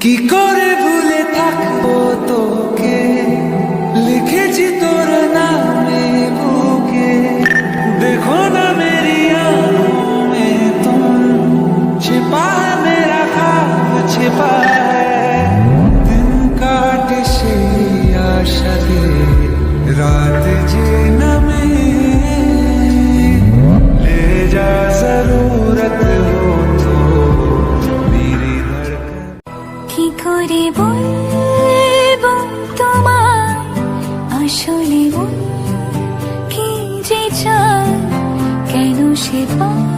কি করে ভুলে থাকবো তোকে, লিখেছি তোর নামে বুকে। देखो ना मेरी आँखों में तुम, छिपा है मेरा ख्वाब छिपा है। दिन काटे से आशा दे, रात जीना में ले जा, जरूरत हो तो मेरी धड़कन। কি করে বলবো তোমায় আসলে মন কি যে চায়, কেন সে পায়